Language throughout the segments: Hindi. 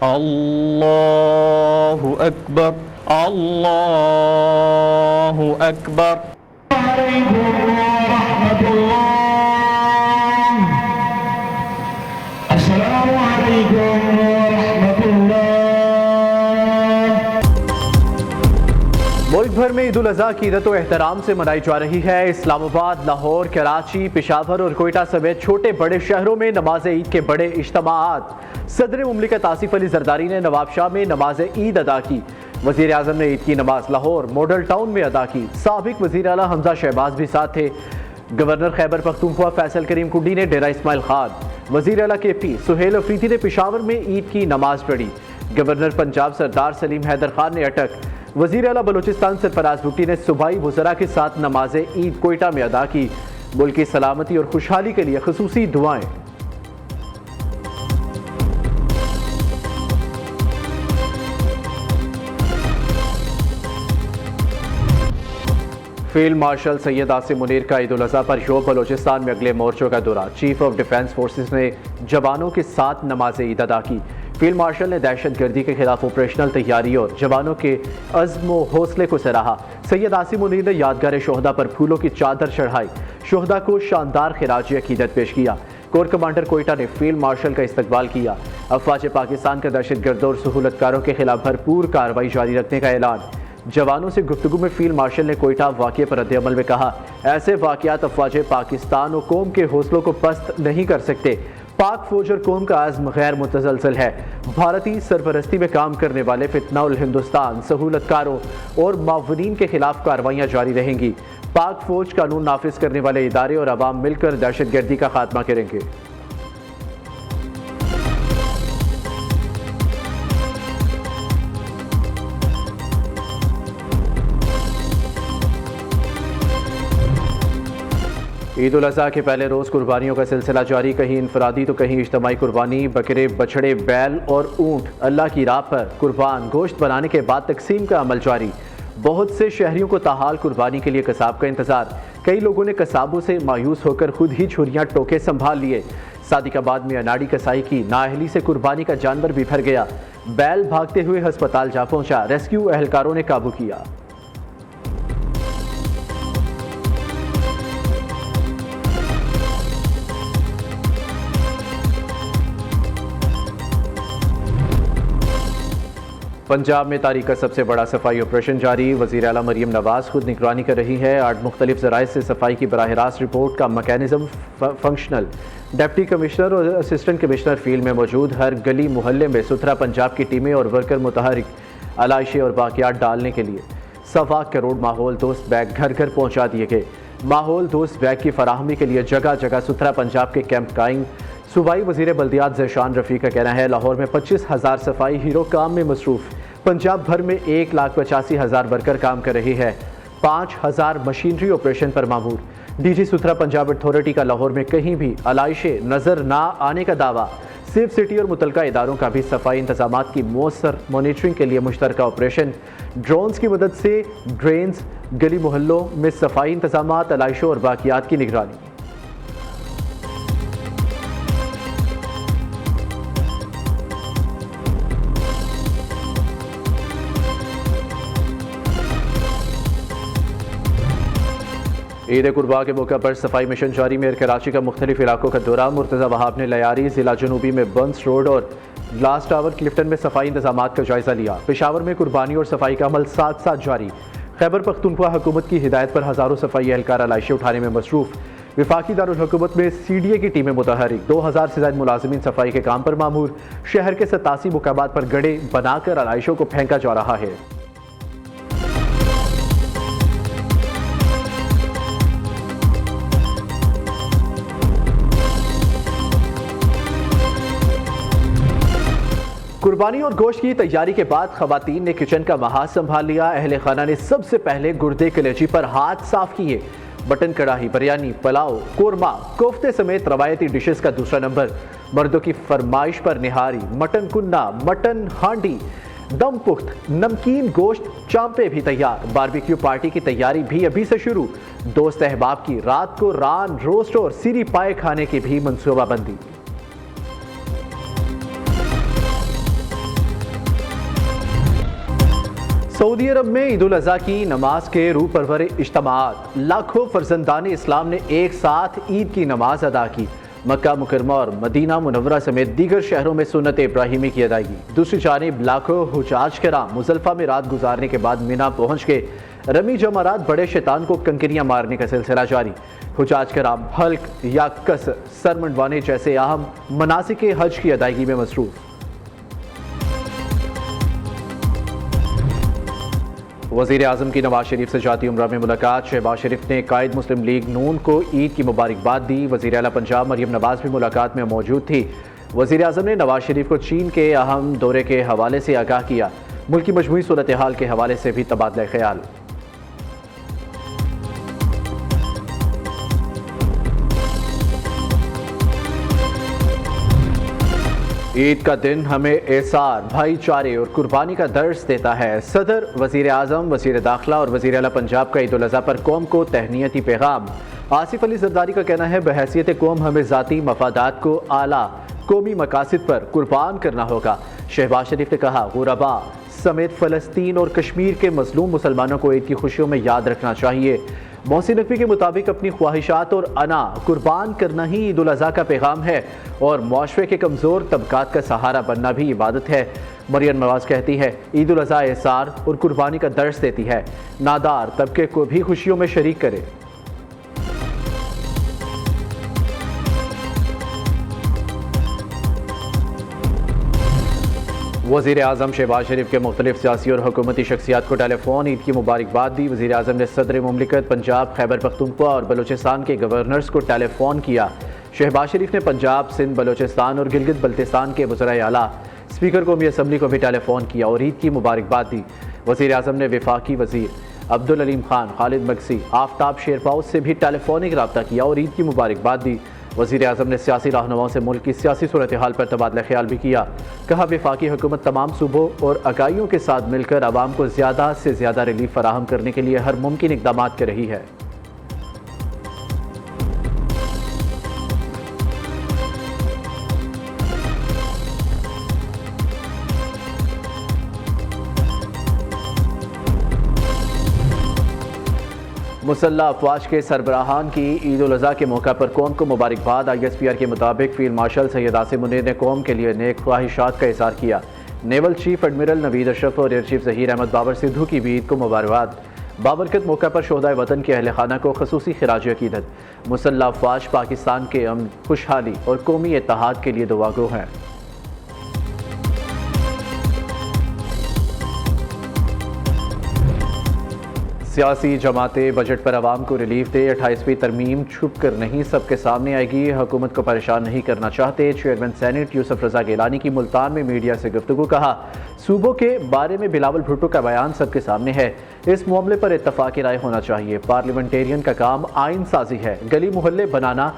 अल्लाहु अकबर, अल्लाहु अकबर। मुल्क भर में ईद उल अज़हा की इज़्ज़त व एहतराम से मनाई जा रही है। इस्लामाबाद, लाहौर, कराची, पेशावर और कोयटा समेत छोटे बड़े शहरों में नमाज ईद के बड़े इज्तिमाआत। सदर मुमलिकत आसिफ अली जरदारी ने नवाबशाह में नमाज ईद अदा की। वज़ीर आज़म ने ईद की नमाज लाहौर मॉडल टाउन में अदा की। साबिक वज़ीर आला हमजा शहबाज भी साथ थे। गवर्नर खैबर पख्तूनख्वा फैसल करीम कुंडी ने डेरा इस्माइल खान, वज़ीर आला KP सुहेल अफरीदी ने पेशावर में ईद की नमाज पढ़ी। गवर्नर पंजाब सरदार सलीम हैदर खान ने अटक, वज़ीर आला बलूचिस्तान सरफराज भुट्टी ने सूबाई वज़रा के साथ नमाज ईद कोयटा में अदा की। मुल्क की सलामती और खुशहाली के लिए खुसूसी दुआएं। फील्ड मार्शल सैयद आसिम मुनीर का ईद उल अज़हा पर योम बलूचिस्तान में अगले मोर्चों का दौरा। चीफ ऑफ डिफेंस फोर्सेस ने जवानों के साथ नमाज ईद अदा की। फील्ड मार्शल ने दहशत गर्दी के खिलाफ ऑपरेशनल तैयारी और जवानों के अज़्म व हौसले को सराहा। सैयद आसिम मुनीर ने यादगार शोहदा पर फूलों की चादर चढ़ाई, शोहदा को शानदार खिराज अकीदत पेश किया। कोर कमांडर कोयटा ने फील्ड मार्शल का इस्तकबाल किया। अफवाज पाकिस्तान का दहशतगर्दों और सहूलतकारों के खिलाफ भरपूर कार्रवाई जारी रखने का ऐलान। जवानों से गुफ्तगू में फील्ड मार्शल ने कोयटा वाक़े पर रद्द-ए-अमल में कहा, ऐसे वाक़यात अफवाज पाकिस्तान और कौम के हौसलों को पस्त नहीं कर सकते। पाक फौज और कौम का आज़्म गैर मुतसलसल है। भारतीय सरपरस्ती में काम करने वाले फितनाउल हिंदुस्तान, सहूलतकारों और मावनीन के खिलाफ कार्रवाइयाँ जारी रहेंगी। पाक फौज कानून नाफिज करने वाले इदारे और अवाम मिलकर दहशतगर्दी का खात्मा करेंगे। ईद उल अज़हा के पहले रोज़ कुर्बानियों का सिलसिला जारी। कहीं इनफरादी तो कहीं इज्तिमाई कुर्बानी। बकरे, बछड़े, बैल और ऊँट अल्लाह की राह पर कुर्बान गोश्त बनाने के बाद तकसीम का अमल जारी। बहुत से शहरियों को ताहाल कुर्बानी के लिए कसाब का इंतज़ार। कई लोगों ने कसाबों से मायूस होकर खुद ही छुरियाँ टोके संभाल लिए। सादिकाबाद में अनाड़ी कसाई की नाअहली से कुर्बानी का जानवर बिखर गया। बैल भागते हुए अस्पताल जा पहुँचा, रेस्क्यू एहलकारों ने काबू किया। पंजाब में तारीख का सबसे बड़ा सफाई ऑपरेशन जारी। वज़ीर आला मरीम नवाज़ खुद निगरानी कर रही है। 8 मुख्तलिफ ज़राए से सफाई की बराह रास्त रिपोर्ट का मैकेनिज़्म फंक्शनल। डिप्टी कमिश्नर और असिस्टेंट कमिश्नर फील्ड में मौजूद। हर गली मोहल्ले में सुथरा पंजाब की टीमें और वर्कर मुतहरिक अलाइशे और बाकियात डालने के लिए 1.25 करोड़ माहौल दोस्त बैग घर घर पहुँचा दिए गए। माहौल दोस्त बैग की फराहमी के लिए जगह जगह सुथरा पंजाब के कैंप कायम। सूबाई वज़ीर बल्दियात ज़ैशान रफ़ी का कहना है, लाहौर में 25,000 सफाई हीरो काम में मसरूफ़। पंजाब भर में 1,85,000 वर्कर काम कर रहे हैं। 5,000 मशीनरी ऑपरेशन पर मामूर। DG सुथरा पंजाब अथॉरिटी का लाहौर में कहीं भी अलाइशे नज़र ना आने का दावा। सेफ सिटी और मुतलका इदारों का भी सफाई इंतजामात की मौसर मॉनिटरिंग के लिए मुश्तरका ऑपरेशन। ड्रोन्स की मदद से ड्रेन्स, गली मोहल्लों में सफाई इंतजामात, अलाइशों और बाकियात की निगरानी। ईद कुर्बा के मौके पर सफाई मिशन जारी। मेयर कराची का मुख्तलिफ इलाकों का दौरा। मुर्तज़ा वहाब ने लयारी, जिला जनूबी में बंस रोड और ग्लास टावर, क्लिफ्टन में सफाई इंतजामात का जायजा लिया। पेशावर में कुर्बानी और सफाई का अमल साथ साथ जारी। खैबर पख्तूनख्वा हुकूमत की हिदायत पर हज़ारों सफाई एहलकार अलाइशे उठाने में मसरूफ़। विफाकी दारुल हुकूमत में CDA की टीमें मुतहरिक। 2000 से ज़ायद मुलाजिमीन सफाई के काम पर मामूर। शहर के 87 मुकामात पर गड़े बनाकर अलाइशों को फेंका जा रहा है। कुर्बानी और गोश्त की तैयारी के बाद खवातीन ने किचन का महाज संभाल लिया। अहले खाना ने सबसे पहले गुर्दे कलेजी पर हाथ साफ किए। मटन कढ़ाई, बिरयानी, पुलाव, कोरमा, कोफ्ते समेत रवायती डिशेस का दूसरा नंबर। मर्दों की फरमाइश पर निहारी, मटन कुन्ना, मटन हांडी, दम पुख्त, नमकीन गोश्त, चांपे भी तैयार। बारबेक्यू पार्टी की तैयारी भी अभी से शुरू। दोस्त अहबाब की रात को रान, रोस्ट और सीरी पाए खाने की भी मंसूबाबंदी। सऊदी अरब में ईद उल अज़हा की नमाज के रूह परवर इज्तिमात, लाखों फर्जंदान इस्लाम ने एक साथ ईद की नमाज अदा की। मक्का मुकरमा और मदीना मुनव्वरा समेत दीगर शहरों में सुन्नत इब्राहिमी की अदायगी। दूसरी जानिब लाखों हुजाज कराम मुजल्फा में रात गुजारने के बाद मीना पहुंच के रमी जमारात बड़े शैतान को कंकरियां मारने का सिलसिला जारी। हुजाज कराम हल्क या कस सर मंडवाने जैसे अहम मनासिक हज की अदायगी में मसरूफ। वज़ीर आज़म की नवाज शरीफ से जाती उम्रा में मुलाकात। शहबाज शरीफ ने कायद मुस्लिम लीग नून को ईद की मुबारकबाद दी। वज़ीर आला पंजाब मरियम नवाज भी मुलाकात में मौजूद थी। वज़ीर आज़म ने नवाज शरीफ को चीन के अहम दौरे के हवाले से आगाह किया। मुल्क की मजमूई सूरत हाल के हवाले से भी तबादला ख्याल। ईद का दिन हमें एहसार, भाईचारे और कुर्बानी का दर्स देता है। सदर, वज़ीर आज़म, वज़ीर दाखिला और वज़ीर आला पंजाब का ईद उल अज़हा पर कौम को तहनीती पैगाम। आसिफ अली ज़रदारी का कहना है, बहैसियत कौम हमें ज़ाती मफादात को आला कौमी मकासद पर कुर्बान करना होगा। शहबाज शरीफ ने कहा, गुरबा समेत फ़लस्तीन और कश्मीर के मज़लूम मुसलमानों को ईद की खुशियों में याद रखना चाहिए। मोहसिन नकवी के मुताबिक अपनी ख्वाहिशात और अना कुर्बान करना ही ईद उल अज़हा का पैगाम है और मुआशरे के कमज़ोर तबकात का सहारा बनना भी इबादत है। मरियम नवाज कहती है, ईद उल अज़हा एहसार और कुर्बानी का दर्स देती है। नादार तबके को भी खुशियों में शरीक करे। वज़ीर आज़म शहबाज शरीफ के मुख्तलिफ सियासी और हुकूमती शख्सियात को टेलीफोन ईद की मुबारकबाद दी। वज़ीर आज़म ने सदर मुमलिकत पंजाब, खैबर पख्तूनख्वा और बलूचिस्तान के गवर्नर्स को टेलीफोन किया। शहबाज शरीफ ने पंजाब, सिंध, बलूचिस्तान और गिलगित बल्तिस्तान के वज़राए आला, स्पीकर कौमी असम्बली को भी टेलीफोन किया और ईद की मुबारकबाद दी। वज़ीर आज़म ने वफाकी वज़ीर अब्दुल अलीम खान, खालिद मगसी, आफ्ताब शेरपाव से भी टेलीफोनिक रब्ता किया और ईद की मुबारकबाद दी। वज़ीर आज़म ने सियासी रहनुमाओं से मुल्क की सियासी सूरत हाल पर तबादला ख्याल भी किया। कहा, वफाकी हुकूमत तमाम सूबों और इकाइयों के साथ मिलकर आवाम को ज़्यादा से ज़्यादा रिलीफ फराहम करने के लिए हर मुमकिन इक़दाम कर रही है। मुसल्लह अफवाज के सरबराहान की ईद उल अज़हा के मौका पर कौम को मुबारकबाद। ISPR के मुताबिक फील्ड मार्शल सैयद आसिम मुनीर ने कौम के लिए नेक ख्वाहिशात का इज़हार किया। Naval chief admiral Naveed Ashraf और एयर चीफ ज़हीर अहमद बाबर सिद्धू की भी ईद को मुबारकबाद। बाबरकत मौका पर शोहदाए वतन के अहल खाना को खसूसी खिराज अकीदत। मुसल्लह अफवाज पाकिस्तान के अमन, खुशहाली और कौमी इत्तेहाद के लिए दुआगो हैं। सियासी जमातें बजट पर आवाम को रिलीफ दे। 28वीं तरमीम छुप कर नहीं सबके सामने आएगी। हुकूमत को परेशान नहीं करना चाहते। चेयरमैन सेनेट यूसुफ रजा गिलानी की मुल्तान में मीडिया से गुफ्तगू। कहा, सूबों के बारे में बिलावल भुट्टो का बयान सबके सामने है। इस मामले पर इत्तफाक़ी राय होना चाहिए। पार्लियामेंटेरियन का काम आइन साजी है, गली मोहल्ले बनाना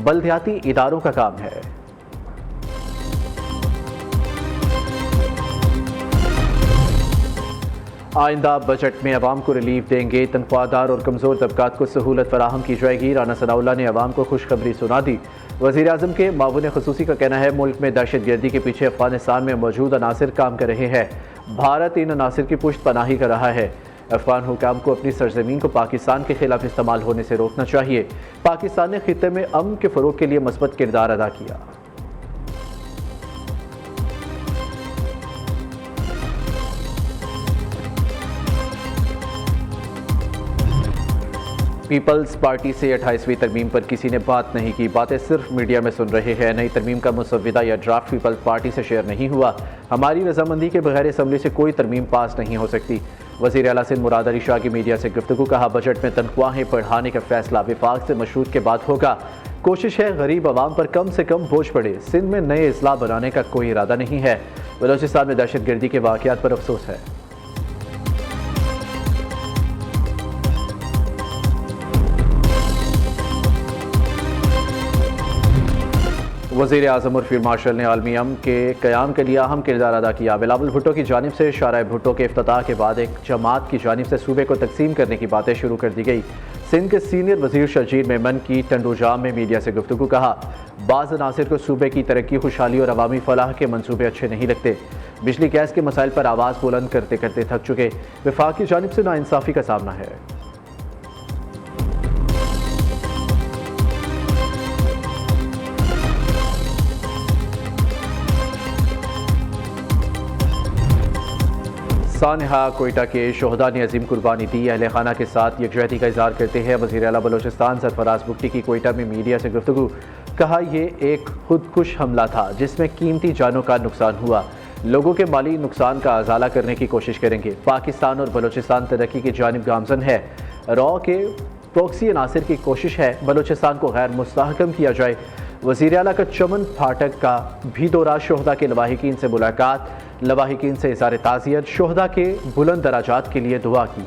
बल्दियाती इदारों का काम है। आइंदा बजट में अवाम को रिलीफ देंगे। तनख्वाहदार और कमज़ोर तबकात को सहूलत फराहम की जाएगी। राना सनाउल्लाह ने अवाम को खुशखबरी सुना दी। वज़ीर आज़म के मावून खसूसी का कहना है, मुल्क में दहशत गर्दी के पीछे अफगानिस्तान में मौजूद अनासिर काम कर रहे हैं। भारत इन अनासिर की पुष्ट पनाही कर रहा है। अफगान हुकाम को अपनी सरजमीन को पाकिस्तान के खिलाफ इस्तेमाल होने से रोकना चाहिए। पाकिस्तान ने खित्ते में अमन के फ़रोग के लिए मस्बत किरदार अदा किया। पीपल्स पार्टी से 28वीं तरमीम पर किसी ने बात नहीं की। बातें सिर्फ मीडिया में सुन रहे हैं। नई तरमीम का मुसव्विदा या ड्राफ्ट पीपल्स पार्टी से शेयर नहीं हुआ। हमारी रजामंदी के बगैर असम्बली से कोई तरमीम पास नहीं हो सकती। वज़ीर आला सिंध मुराद अली शाह की मीडिया से गुफ्तगू। कहा, बजट में तनख्वाहें बढ़ाने का फैसला विफाक से मशरूत के बाद होगा। कोशिश है गरीब आवाम पर कम से कम बोझ पड़े। सिंध में नए इस्लाह बनाने का कोई इरादा नहीं है। बलूचिस्तान में दहशत गर्दी के वाक़यात पर अफसोस है। वज़ीर आज़म और फील्ड मार्शल ने आलमी अमन के क़याम के लिए अहम किरदार अदा किया। बिलावल भुट्टो की जानिब से शाहराह भुट्टो के इफ्तिताह के बाद एक जमात की जानिब से सूबे को तकसीम करने की बातें शुरू कर दी गई। सिंध के सीनियर वज़ीर शर्जील मेमन की टंडोजाम में मीडिया से गुफ्तगू। कहा, बाज़ अनासिर को सूबे की तरक्की, खुशहाली और अवामी फलाह के मंसूबे अच्छे नहीं लगते। बिजली गैस के मसाइल पर आवाज़ बुलंद करते करते थक चुके वफाक की जानिब से नाइंसाफ़ी का सामना है। सानहा कोयटा के शोहदा ने अजीम कुर्बानी दी। अहले खाना के साथ यकजहती का इजहार करते हैं वज़ीर आला बलोचिस्तान सरफराज बुट्टी की कोयटा में मीडिया से गुफ्तगू। कहा यह एक खुदकुश हमला था जिसमें कीमती जानों का नुकसान हुआ। लोगों के माली नुकसान का अजाला करने की कोशिश करेंगे। पाकिस्तान और बलोचिस्तान तरक्की की जानिब गामजन है। रॉ के प्रॉक्सी अनासिर की कोशिश है बलोचिस्तान को गैर मुस्तहकम किया जाए। वज़ीर आला का चमन फाटक का भी दौरा, शोहदा के लवाहिकीन से मुलाकात, लवाहिकीन से इज़हार ताज़ियत, शोहदा के बुलंद दराजात के लिए दुआ की।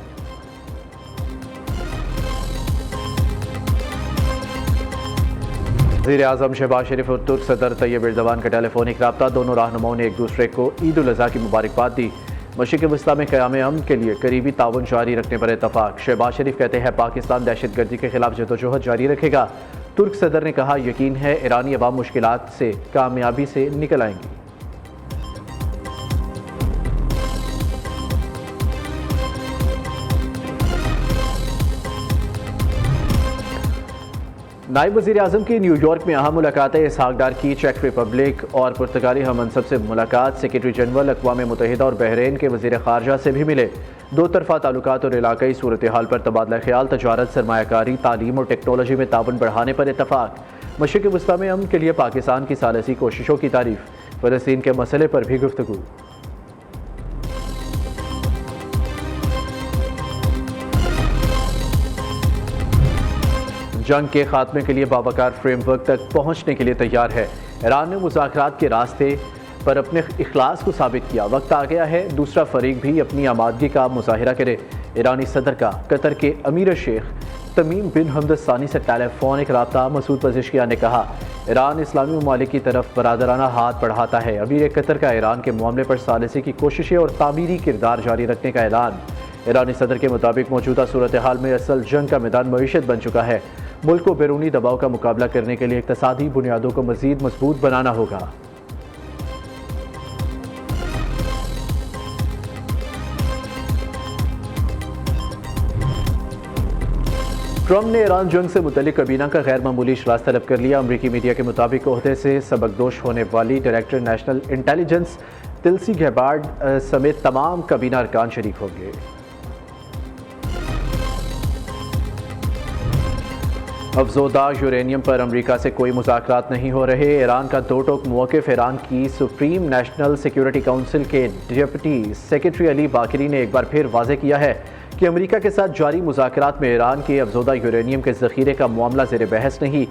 वज़ीर आज़म शहबाज शरीफ और तुर्क सदर तैयब एर्दोगान का टेलीफोनिक रब्ता, दोनों रहनुमाओं ने एक दूसरे को ईद उल अज़हा की मुबारकबाद दी। मशरिक़ वस्ता में क़याम अमन के लिए करीबी ताउन जारी रखने पर इत्तफ़ाक़। शहबाज शरीफ कहते हैं पाकिस्तान दहशतगर्दी के खिलाफ जदोजहद जारी रखेगा। तुर्क सदर ने कहा यकीन है ईरानी अवाम मुश्किलात से कामयाबी से निकल आएंगी। नायब वज़ीर आज़म की न्यूयॉर्क में अहम मुलाकात इसहाक डार की। चेक रिपब्लिक और पुर्तगाली हममनसब से मुलाकात। सेक्रेटरी जनरल अक़वाम मुत्तहिदा और बहरीन के वज़ीर ख़ारजा से भी मिले। दो तरफ़ा ताल्लुकात और इलाक़ाई सूरत हाल पर तबादला ख्याल, तजारत, सरमायाकारी, तालीम और टेक्नोलॉजी में ताउन बढ़ाने पर इत्तफ़ाक़। मशरिक़ वस्ता में अमन के लिए पाकिस्तान की सालसी कोशिशों की तारीफ़। फ़लस्तीन के मसले पर भी गुफ्तगू। जंग के खात्मे के लिए बावकार फ्रेमवर्क तक पहुंचने के लिए तैयार है। ईरान ने मुज़ाकरात के रास्ते पर अपने इखलास को साबित किया। वक्त आ गया है दूसरा फरीक भी अपनी आमादगी का मुजाहिरा करे। ईरानी सदर का कतर के अमीर शेख तमीम बिन हमद सानी से टेलीफोनिक रब्ता। मसूद पज़ेश्कियान ने कहा ईरान इस्लामी ममालिक की तरफ बरादराना हाथ बढ़ाता है। अमीर कतर का ईरान के मामले पर सालिसी की कोशिशें और तामीरी किरदार जारी रखने का ऐलान। ईरानी सदर के मुताबिक मौजूदा सूरत हाल में असल जंग का मैदान मईशत बन चुका है। मुल्क को बैरूनी दबाव का मुकाबला करने के लिए इक़्तिसादी बुनियादों को मज़ीद मजबूत बनाना होगा। ट्रंप ने ईरान जंग से मुतल्लिक काबीना का गैर मामूली इजलास तलब कर लिया। अमरीकी मीडिया के मुताबिक ओहदे से सबकदोश होने वाली डायरेक्टर नेशनल इंटेलिजेंस तिलसी गैबार्ड समेत तमाम काबीना अरकान शरीक होंगे। अफजोदा यूरेनियम पर अमरीका से कोई मुज़ाकरात नहीं हो रहे। ईरान का दो टोक मौक़िफ़। ईरान की सुप्रीम नेशनल सिक्योरिटी काउंसिल के डिप्टी सेक्रेटरी अली बाकरी ने एक बार फिर वाज़ेह किया है कि अमरीका के साथ जारी मुज़ाकरात में ईरान के अफजोदा यूरेनियम के ज़ख़ीरे का मामला ज़ेर बहस नहीं।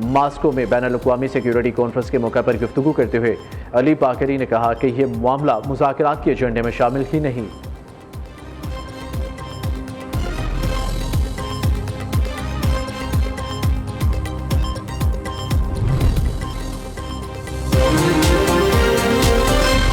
मास्को में बैनुल-अक़वामी सिक्योरिटी कॉन्फ्रेंस के मौके पर गुफ्तगू करते हुए अली बाकरी ने कहा कि यह मामला मुज़ाकरात के एजेंडे में शामिल ही नहीं।